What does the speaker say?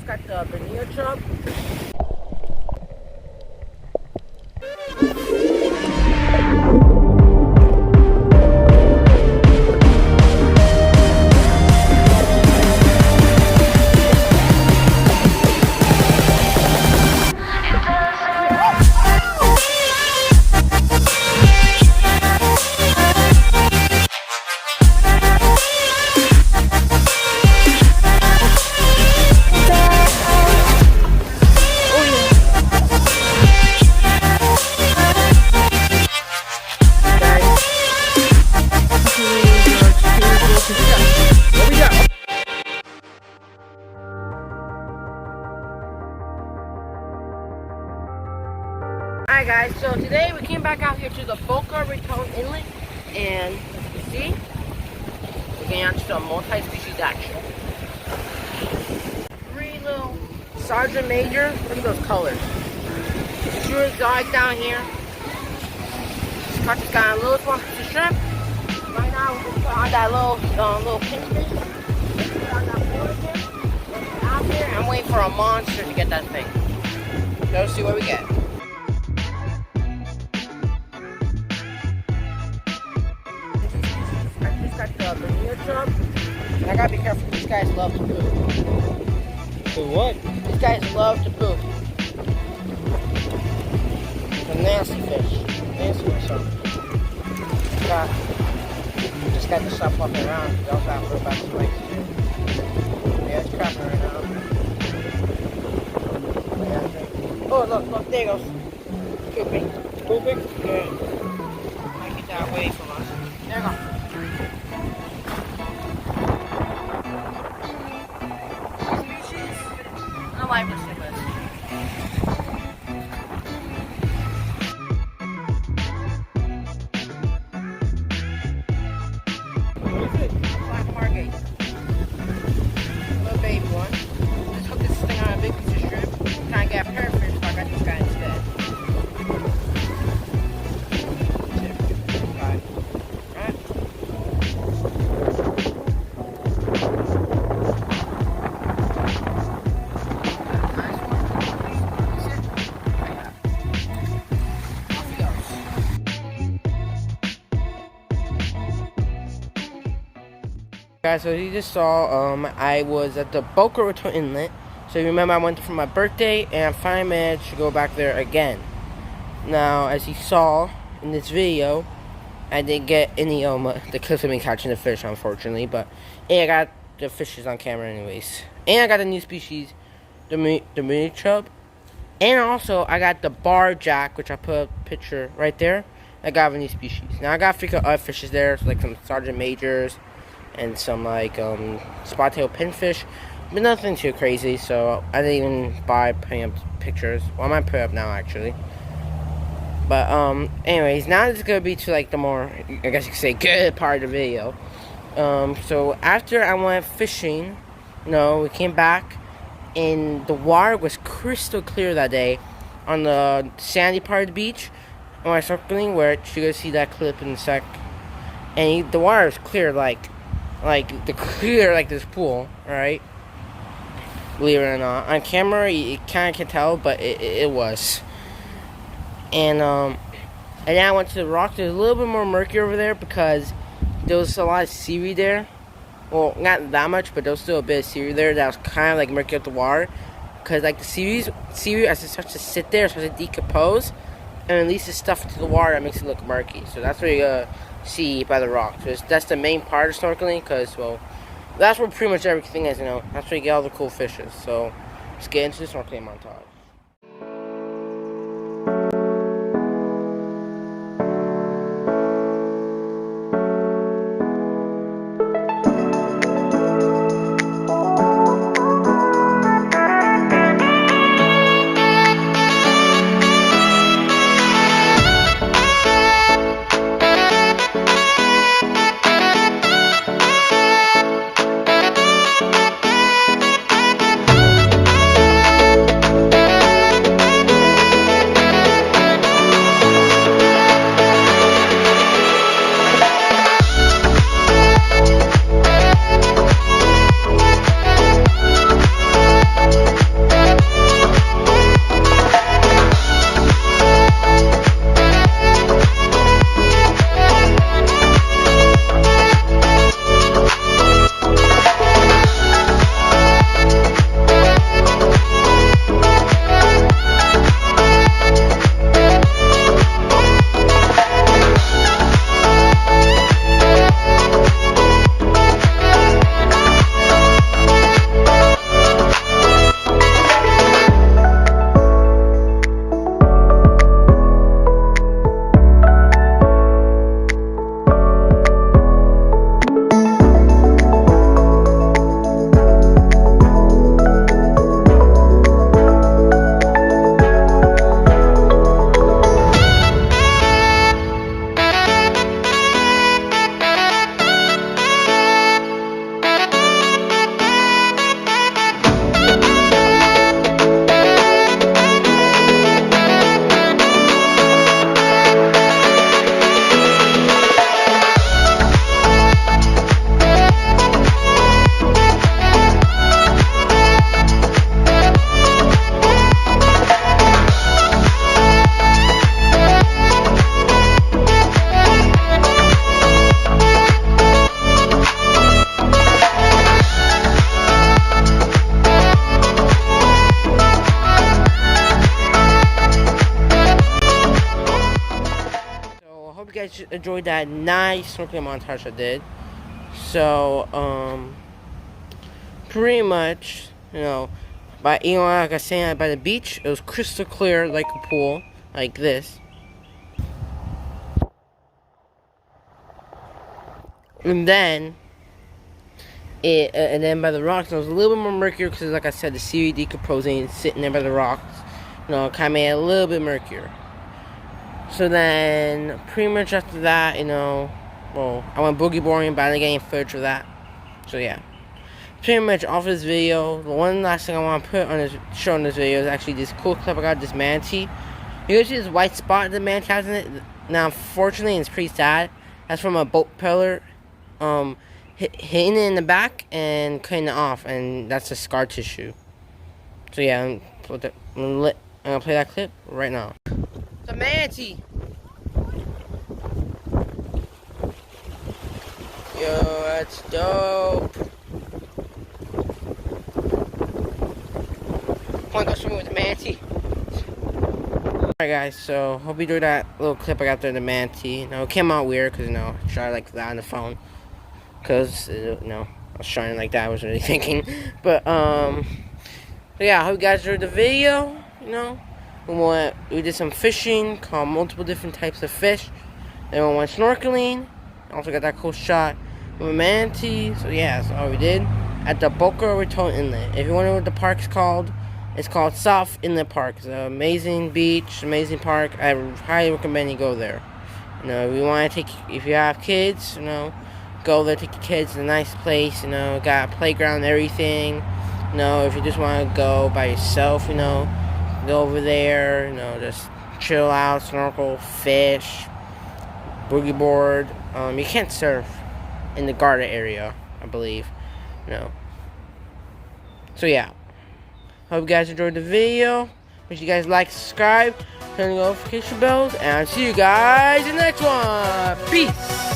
just got the veneer chub. Alright guys, so today we came back out here to the Boca Raton Inlet, and you see, we're getting out to some multi-species action. 3 little Sergeant Major, look at those colors. True exotic down here. Just got a little small piece of shrimp. Right now we're going to put on that little pinfish. Put on that board again. Out there, I'm waiting for a monster to get that thing. Let's see what we get. Got the veneer chub. And I gotta be careful, these guys love to poop. So what? These guys love to poop. It's a nasty fish. Nasty or something. Just got to stop walking around. We also have to go back to the legs too. Yeah, it's cracking right now. Yeah. Oh, look, there it goes. Pooping. Pooping? Yeah. Might get that away from us. There you go. Lifeless swimmers. What is it? Black margate. Little baby one. Just hook this thing on a big piece of shrimp. Try and get a parrotfish, so I got this guy instead. Guys, so you just saw, I was at the Boca Raton Inlet. So you remember I went for my birthday, and I finally managed to go back there again. Now, as you saw in this video, I didn't get any the clips of me catching the fish, unfortunately. But I got the fishes on camera anyways. And I got a new species, the veneer chub. And also, I got the bar jack, which I put a picture right there. I got a new species. Now, I got a few other fishes there, so like some Sergeant Majors. And some like spot-tailed pinfish, but nothing too crazy. So I didn't even bother putting up pictures. Well, I might put it up now actually. But anyways, now it's gonna be to like the more, I guess you could say, good part of the video. So after I went fishing, we came back, and the water was crystal clear that day on the sandy part of the beach. When I was snorkeling, where you're gonna see that clip in a sec, and the water is clear like this pool, right? Believe it or not, on camera you kind of can tell, but it was. And then I went to the rock. There's a little bit more murky over there because there was a lot of seaweed there. Well, not that much, but there was still a bit of seaweed there that was kind of like murky up the water. Because like the seaweed as it starts to sit there, it starts to decompose and releases stuff into the water that makes it look murky. So that's what you see by the rock. So that's the main part of snorkeling, because, well, that's where pretty much everything is, That's where you get all the cool fishes. So let's get into the snorkeling montage. guys enjoyed that nice snorkeling montage I did. So, pretty much, like I was saying, by the beach, it was crystal clear like a pool, like this. And then by the rocks, it was a little bit more murkier because, like I said, the seaweed decomposing sitting there by the rocks, kind of made it a little bit murkier. So then, pretty much after that, well, I went boogie boarding, but I didn't get any footage of that. So yeah, pretty much off this video. The one last thing I want to put on this show in this video is actually this cool clip I got. This manatee. You guys see this white spot the manatee has in it? Now, unfortunately, it's pretty sad. That's from a boat propeller, hitting it in the back and cutting it off, and that's a scar tissue. So yeah, I'm gonna play that clip right now. It's a manatee. Yo, that's dope. Come on, go swimming with the manatee. Alright guys, so hope you enjoyed that little clip I got there of the manatee. Now it came out weird because I shot it like that on the phone. Because I was trying like that, I wasn't really thinking. But yeah, I hope you guys enjoyed the video. We did some fishing, caught multiple different types of fish. Then we went snorkeling. Also got that cool shot with a manatee. So yeah, that's all we did at the Boca Raton Inlet. If you wonder what the park's called, it's called South Inlet Park. It's an amazing beach, amazing park. I highly recommend you go there. If you have kids, go there, take your kids. It's a nice place. Got a playground and everything. If you just want to go by yourself, go over there. Just chill out, snorkel, fish, boogie board. You can't surf in the garden area, I believe. So yeah. Hope you guys enjoyed the video. Make sure you guys like, subscribe, turn the notification bells, and I'll see you guys in the next one. Peace.